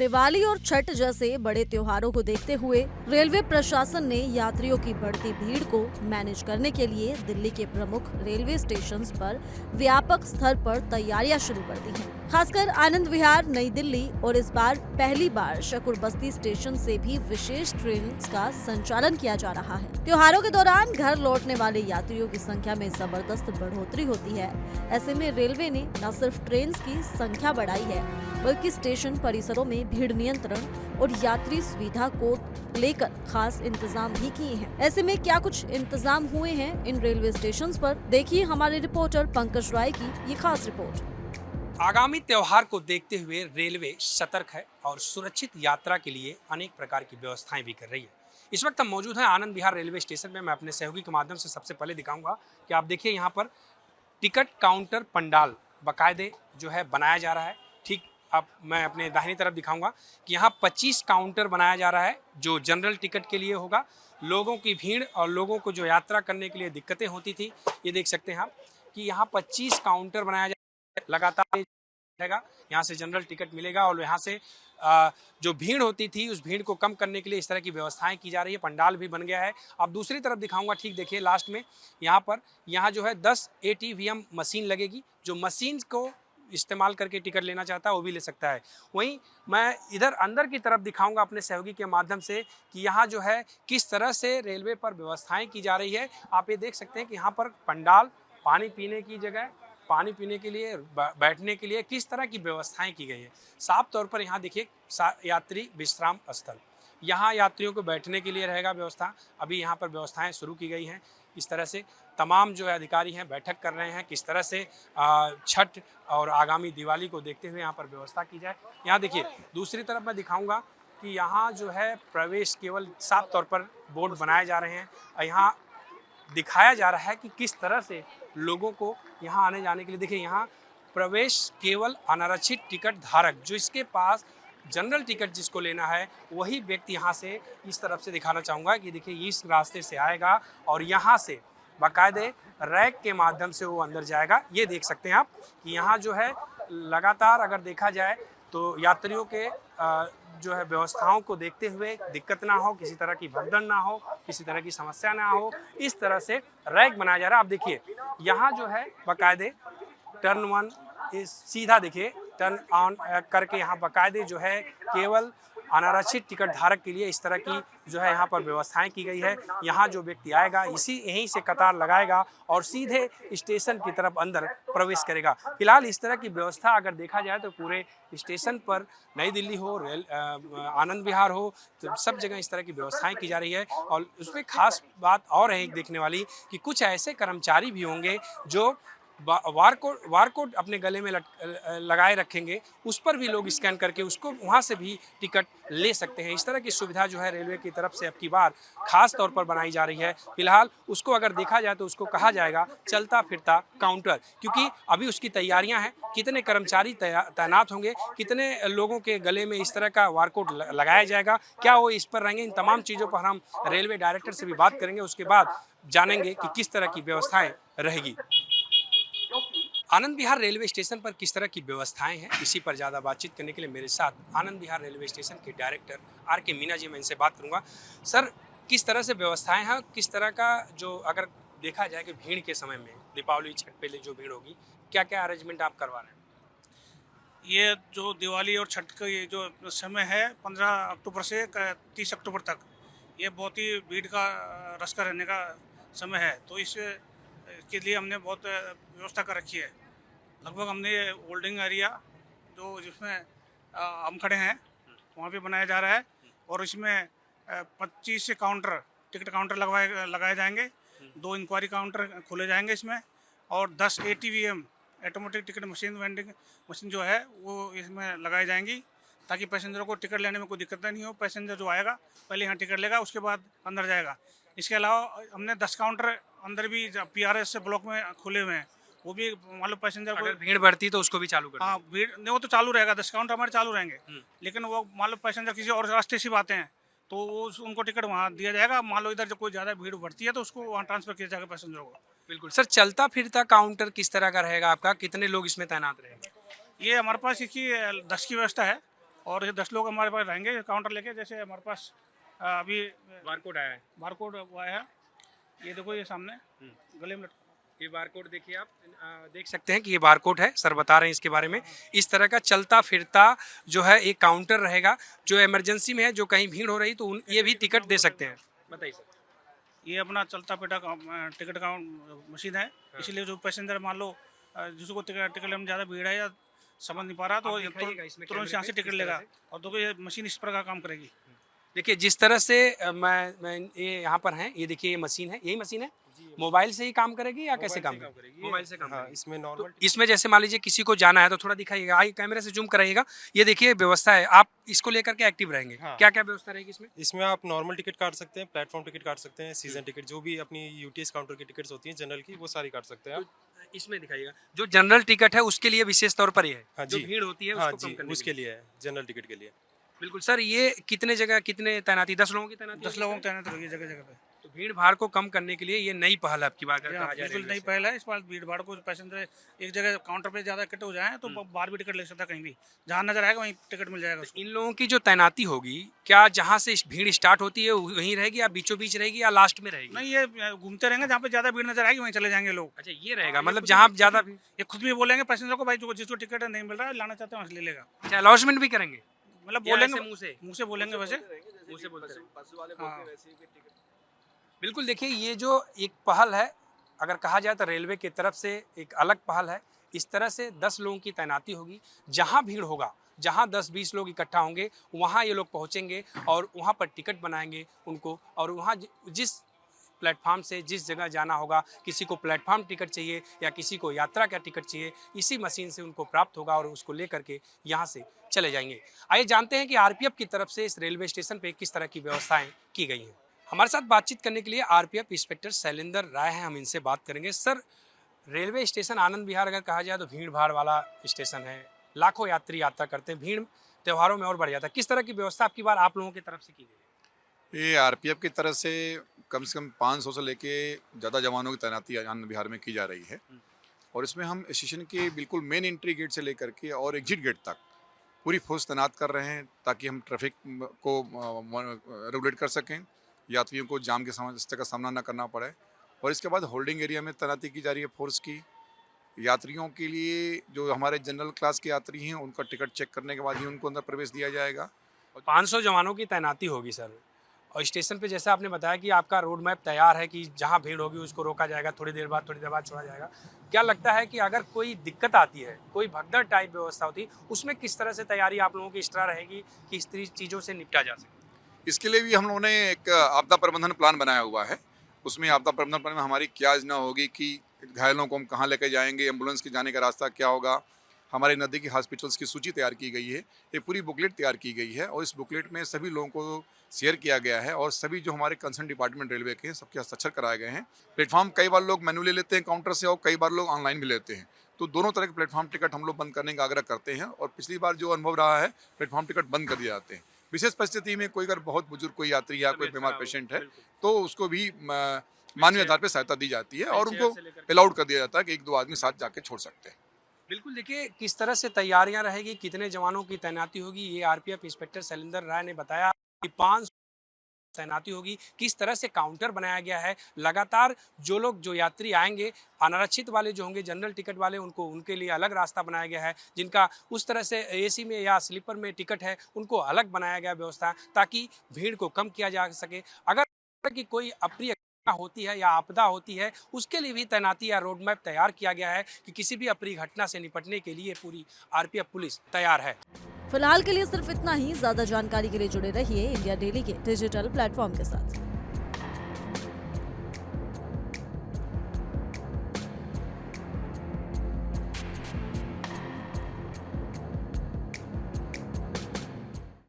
दिवाली और छठ जैसे बड़े त्योहारों को देखते हुए रेलवे प्रशासन ने यात्रियों की बढ़ती भीड़ को मैनेज करने के लिए दिल्ली के प्रमुख रेलवे स्टेशंस पर व्यापक स्तर पर तैयारियां शुरू कर दी हैं। खासकर आनंद विहार, नई दिल्ली और इस बार पहली बार शकूर बस्ती स्टेशन से भी विशेष ट्रेन का संचालन किया जा रहा है। त्योहारों के दौरान घर लौटने वाले यात्रियों की संख्या में जबरदस्त बढ़ोतरी होती है। ऐसे में रेलवे ने न सिर्फ ट्रेन की संख्या बढ़ाई है, बल्कि स्टेशन परिसरों में भीड़ नियंत्रण और यात्री सुविधा को लेकर खास इंतजाम भी किए हैं। ऐसे में क्या कुछ इंतजाम हुए हैं इन रेलवे स्टेशंस पर, देखिए हमारे रिपोर्टर पंकज राय की ये खास रिपोर्ट। आगामी त्योहार को देखते हुए रेलवे सतर्क है और सुरक्षित यात्रा के लिए अनेक प्रकार की व्यवस्थाएं भी कर रही है। इस वक्त हम मौजूद हैं आनंद विहार रेलवे स्टेशन में। मैं अपने सहयोगी के माध्यम से सबसे पहले दिखाऊंगा कि आप देखिए यहाँ पर टिकट काउंटर पंडाल बाकायदे जो है बनाया जा रहा है। ठीक अब मैं अपने दाहिनी तरफ दिखाऊंगा कि यहाँ 25 काउंटर बनाया जा रहा है जो जनरल टिकट के लिए होगा। लोगों की भीड़ और लोगों को जो यात्रा करने के लिए दिक्कतें होती थी, ये देख सकते हैं आप कि यहाँ 25 काउंटर बनाया जा रहा है। लगातार यहाँ से जनरल टिकट मिलेगा और यहाँ से जो भीड़ होती थी उस भीड़ को कम करने के लिए इस तरह की व्यवस्थाएं की जा रही है। पंडाल भी बन गया है। अब दूसरी तरफ दिखाऊंगा, ठीक देखिए लास्ट में यहाँ जो है 10 ATVM मशीन लगेगी। जो मशीन को इस्तेमाल करके टिकट लेना चाहता है वो भी ले सकता है। वहीं मैं इधर अंदर की तरफ दिखाऊंगा अपने सहयोगी के माध्यम से कि यहाँ जो है किस तरह से रेलवे पर व्यवस्थाएं की जा रही है। आप ये देख सकते हैं कि यहाँ पर पंडाल, पानी पीने की जगह, पानी पीने के लिए, बैठने के लिए किस तरह की व्यवस्थाएं की गई है। साफ तौर पर यहाँ देखिए यात्री विश्राम स्थल, यहाँ यात्रियों को बैठने के लिए रहेगा व्यवस्था। अभी यहाँ पर व्यवस्थाएं शुरू की गई हैं। इस तरह से तमाम जो अधिकारी हैं बैठक कर रहे हैं किस तरह से छठ और आगामी दिवाली को देखते हुए यहाँ पर व्यवस्था की जाए। यहाँ देखिए दूसरी तरफ मैं दिखाऊंगा कि यहाँ जो है प्रवेश केवल साफ तौर पर बोर्ड बनाए जा रहे हैं। यहाँ दिखाया जा रहा है कि किस तरह से लोगों को यहाँ आने जाने के लिए, देखिए यहाँ प्रवेश केवल अनारक्षित टिकट धारक, जो इसके पास जनरल टिकट जिसको लेना है वही व्यक्ति यहाँ से, इस तरफ से दिखाना चाहूँगा कि देखिए इस रास्ते से आएगा और यहाँ से बाकायदे रैक के माध्यम से वो अंदर जाएगा। ये देख सकते हैं आप कि यहाँ जो है लगातार अगर देखा जाए तो यात्रियों के जो है व्यवस्थाओं को देखते हुए दिक्कत ना हो, किसी तरह की भगदड़ ना हो, किसी तरह की समस्या ना हो, इस तरह से रैक बनाया जा रहा है। आप देखिए यहाँ जो है बाकायदे टर्न 1 सीधा देखिए टर्न ऑन करके यहाँ बाकायदे जो है केवल अनारक्षित टिकट धारक के लिए इस तरह की जो है यहाँ पर व्यवस्थाएं की गई है। यहाँ जो व्यक्ति आएगा यहीं से कतार लगाएगा और सीधे स्टेशन की तरफ अंदर प्रवेश करेगा। फिलहाल इस तरह की व्यवस्था अगर देखा जाए तो पूरे स्टेशन पर, नई दिल्ली हो, आनंद विहार हो, तो सब जगह इस तरह की व्यवस्थाएं की जा रही है। और उसमें खास बात और है एक देखने वाली कि कुछ ऐसे कर्मचारी भी होंगे जो वारकोड अपने गले में लगाए रखेंगे, उस पर भी लोग स्कैन करके उसको वहाँ से भी टिकट ले सकते हैं। इस तरह की सुविधा जो है रेलवे की तरफ से अब की बार खास तौर पर बनाई जा रही है। फिलहाल उसको अगर देखा जाए तो उसको कहा जाएगा चलता फिरता काउंटर, क्योंकि अभी उसकी तैयारियां हैं। कितने कर्मचारी तैनात होंगे, कितने लोगों के गले में इस तरह का वारकोड लगाया जाएगा, क्या वो इस पर रहेंगे, इन तमाम चीज़ों पर हम रेलवे डायरेक्टर से भी बात करेंगे। उसके बाद जानेंगे कि किस तरह की व्यवस्थाएं रहेगी। आनंद विहार रेलवे स्टेशन पर किस तरह की व्यवस्थाएं हैं, इसी पर ज़्यादा बातचीत करने के लिए मेरे साथ आनंद विहार रेलवे स्टेशन के डायरेक्टर RK मीना जी, मैं इनसे बात करूंगा। सर, किस तरह से व्यवस्थाएं हैं, किस तरह का जो अगर देखा जाए कि भीड़ के समय में दीपावली छठ पे जो भीड़ होगी, क्या क्या अरेंजमेंट आप करवा रहे हैं? ये जो दिवाली और छठ का ये जो समय है 15 अक्टूबर से 30 अक्टूबर तक, ये बहुत ही भीड़ का रस का रहने का समय है। तो इसके लिए हमने बहुत व्यवस्था कर रखी है। लगभग हमने होल्डिंग एरिया जो जिसमें हम खड़े हैं वहाँ पे बनाया जा रहा है और इसमें 25 से टिकट काउंटर लगाए जाएंगे। 2 इंक्वायरी काउंटर खोले जाएंगे इसमें और 10 ATVM automatic ticket machine, vending machine जो है वो इसमें लगाई जाएंगी, ताकि पैसेंजरों को टिकट लेने में कोई दिक्कत नहीं हो। पैसेंजर जो आएगा पहले यहाँ टिकट लेगा, उसके बाद अंदर जाएगा। इसके अलावा हमने 10 काउंटर अंदर भी PRS से ब्लॉक में खुले हुए हैं, वो भी मान लो पैसेंजर को भीड़ बढ़ती तो उसको भी चालू कर। हाँ, भीड़ नहीं, वो तो चालू रहेगा, 10 काउंटर हमारे चालू रहेंगे। लेकिन वो मान लो पैसेंजर किसी और रास्ते से आते हैं तो उनको टिकट वहाँ दिया जाएगा। मान लो इधर जो कोई ज़्यादा भीड़ बढ़ती है तो उसको वहाँ ट्रांसफर किया जाएगा पैसेंजरों को। बिल्कुल सर, चलता फिरता काउंटर किस तरह का रहेगा आपका, कितने लोग इसमें तैनात रहेंगे? ये हमारे पास इसकी 10 की व्यवस्था है और ये 10 लोग हमारे पास रहेंगे काउंटर लेके। जैसे हमारे पास अभी बारकोड आया है, बारकोड आया है, ये देखो ये सामने गले में लटका। ये बारकोड देखिए आप देख सकते हैं कि ये बारकोड है, सर बता रहे हैं इसके बारे में। इस तरह का चलता फिरता जो है एक काउंटर रहेगा, जो इमरजेंसी में है, जो कहीं भीड़ हो रही तो ये भी टिकट दे सकते हैं। बताइए सर। ये अपना चलता फिरता टिकट काउंट मशीन है, इसलिए जो पैसेंजर मान लो जिसको टिकट लेने में ज़्यादा भीड़ है या समझ नहीं पा रहा तो तुरंत यहाँ से टिकट लेगा। और देखो ये मशीन इस प्रकार काम करेगी। देखिए जिस तरह से मैं ये यहाँ पर हैं, ये देखिए ये मशीन है, यही मशीन है, मोबाइल से ही काम करेगी या कैसे काम करेगी? मोबाइल से काम करेगी। इसमें नॉर्मल तो इसमें जैसे मान लीजिए किसी को जाना है तो थोड़ा दिखाइएगा, आई कैमरे से जूम कराइएगा। ये देखिए व्यवस्था है, आप इसको लेकर के एक्टिव रहेंगे। क्या क्या व्यवस्था रहेगी इसमें? इसमें आप नॉर्मल टिकट काट सकते हैं, प्लेटफॉर्म टिकट काट सकते हैं, सीजन टिकट, जो भी अपनी यूटीएस काउंटर की टिकट्स होती हैं जनरल की, वो सारी काट सकते हैं आप। इसमें दिखाइएगा जो जनरल टिकट है उसके लिए विशेष तौर पर ये है। हाँ जो जी। भीड़ होती है हाँ उसको कम जी, करने उसके लिए है, जनरल टिकट के लिए। बिल्कुल सर। ये कितने जगह कितने तैनाती, 10 लोगों की तैनाती? 10 लोगों को तैनात होगी जगह जगह पे। तो भीड़ भाड़ को कम करने के लिए ये नई पहल है आपकी बात कहा जाए। बिल्कुल नई पहल है। इस बार भीड़ भाड़ को पैसेंजर एक जगह काउंटर पे ज़्यादा इकट्ठे हो जाए तो बाहर भी टिकट ले सकता है, कहीं भी जहाँ नजर आएगा वहीं टिकट मिल जाएगा उसको। इन लोगों की जो तैनाती होगी, क्या जहाँ से भीड़ स्टार्ट होती है वहीं रहेगी या बीचों बीच रहेगी या लास्ट में रहेगी? नहीं, ये घूमते रहेंगे, जहाँ पे ज़्यादा भीड़ नजर आएगी वहीं चले जाएंगे लोग। अच्छा ये रहेगा, मतलब जहाँ ज्यादा भीड़। ये खुद भी बोलेंगे पैसेंजर को, भाई जो जिसको टिकट नहीं मिल रहा है लाना चाहते हैं वहाँ से ले लेगा। अच्छा अलाउंसमेंट भी करेंगे, मतलब या बोलेंगे ऐसे मुंह से बोलेंगे वैसे। मुंह से बोलते रहेंगे। हाँ। बिल्कुल देखिए ये जो एक पहल है, अगर कहा जाए तो रेलवे की तरफ से एक अलग पहल है। इस तरह से 10 लोगों की तैनाती होगी, जहां भीड़ होगा, जहां 10-20 लोग इकट्ठा होंगे वहां ये लोग पहुंचेंगे और वहां पर टिकट बनाएंगे उनको। और वहां जिस प्लेटफार्म से जिस जगह जाना होगा, किसी को प्लेटफार्म टिकट चाहिए या किसी को यात्रा का टिकट चाहिए, इसी मशीन से उनको प्राप्त होगा और उसको लेकर के यहाँ से चले जाएंगे। आइए जानते हैं कि आरपीएफ की तरफ से इस रेलवे स्टेशन पे किस तरह की व्यवस्थाएं की गई हैं। हमारे साथ बातचीत करने के लिए आरपीएफ इंस्पेक्टर शैलेंद्र राय हैं, हम इनसे बात करेंगे। Sir, railway station Anand Vihar अगर कहा जाए तो भीड़ भाड़ वाला स्टेशन है, लाखों यात्री यात्रा करते हैं, भीड़ त्योहारों में और बढ़ जाता है। किस तरह की व्यवस्था आपकी बार आप लोगों की तरफ से की गई? ये आरपीएफ की तरफ से कम 500 से लेके ज़्यादा जवानों की तैनाती आनंद विहार में की जा रही है। और इसमें हम स्टेशन के बिल्कुल मेन एंट्री गेट से लेकर के और एग्जिट गेट तक पूरी फोर्स तैनात कर रहे हैं, ताकि हम ट्रैफिक को रेगुलेट कर सकें, यात्रियों को जाम की समस्या का सामना न करना पड़े। और इसके बाद होल्डिंग एरिया में तैनाती की जा रही है फोर्स की। यात्रियों के लिए जो हमारे जनरल क्लास के यात्री हैं उनका टिकट चेक करने के बाद ही उनको अंदर प्रवेश दिया जाएगा। 500 जवानों की तैनाती होगी सर। और स्टेशन पे जैसे आपने बताया कि आपका रोड मैप तैयार है कि जहाँ भीड़ होगी उसको रोका जाएगा, थोड़ी देर बाद छोड़ा जाएगा। क्या लगता है कि अगर कोई दिक्कत आती है, कोई भगदड़ टाइप व्यवस्था होती है, उसमें किस तरह से तैयारी आप लोगों की एक्स्ट्रा रहेगी कि इस तरह चीज़ों से निपटा जा सके? इसके लिए भी हम लोगों ने एक आपदा प्रबंधन प्लान बनाया हुआ है। उसमें आपदा प्रबंधन प्लान में हमारी क्या योजना होगी कि घायलों को हम कहाँ लेकर जाएंगे, एम्बुलेंस के जाने का रास्ता क्या होगा, हमारे नज़दीकी हॉस्पिटल्स की सूची तैयार की गई है। ये पूरी बुकलेट तैयार की गई है और इस बुकलेट में सभी लोगों को शेयर किया गया है और सभी जो हमारे कंसर्न डिपार्टमेंट रेलवे के हैं सबके हस्ताक्षर कराए गए हैं। प्लेटफॉर्म कई बार लोग मैनुअली लेते हैं काउंटर से और कई बार लोग ऑनलाइन भी लेते हैं, तो दोनों तरह के प्लेटफॉर्म टिकट हम लोग बंद करने का आग्रह करते हैं। और पिछली बार जो अनुभव रहा है, प्लेटफॉर्म टिकट बंद कर दिए जाते हैं। विशेष परिस्थिति में कोई अगर बहुत बुजुर्ग कोई यात्री या कोई बीमार पेशेंट है तो उसको भी मानवीय आधार पर सहायता दी जाती है और उनको अलाउड कर दिया जाता है कि 1-2 आदमी साथ जाके छोड़ सकते हैं। बिल्कुल देखिए किस तरह से तैयारियां रहेगी, कितने जवानों की तैनाती होगी, ये आरपीएफ इंस्पेक्टर शैलेंद्र राय ने बताया कि 500 तैनाती होगी। किस तरह से काउंटर बनाया गया है, लगातार जो यात्री आएंगे, अनारक्षित वाले जो होंगे, जनरल टिकट वाले, उनके लिए अलग रास्ता बनाया गया है। जिनका उस तरह से एसी में या स्लीपर में टिकट है उनको अलग बनाया गया व्यवस्था, ताकि भीड़ को कम किया जा सके। अगर की कोई अप्रिय होती है या आपदा होती है, उसके लिए भी तैनाती या रोड मैप तैयार किया गया है कि किसी भी अप्रिय घटना से निपटने के लिए पूरी आरपीएफ पुलिस तैयार है। फिलहाल के लिए सिर्फ इतना ही। ज्यादा जानकारी के लिए जुड़े रहिए इंडिया डेली के डिजिटल प्लेटफॉर्म के साथ।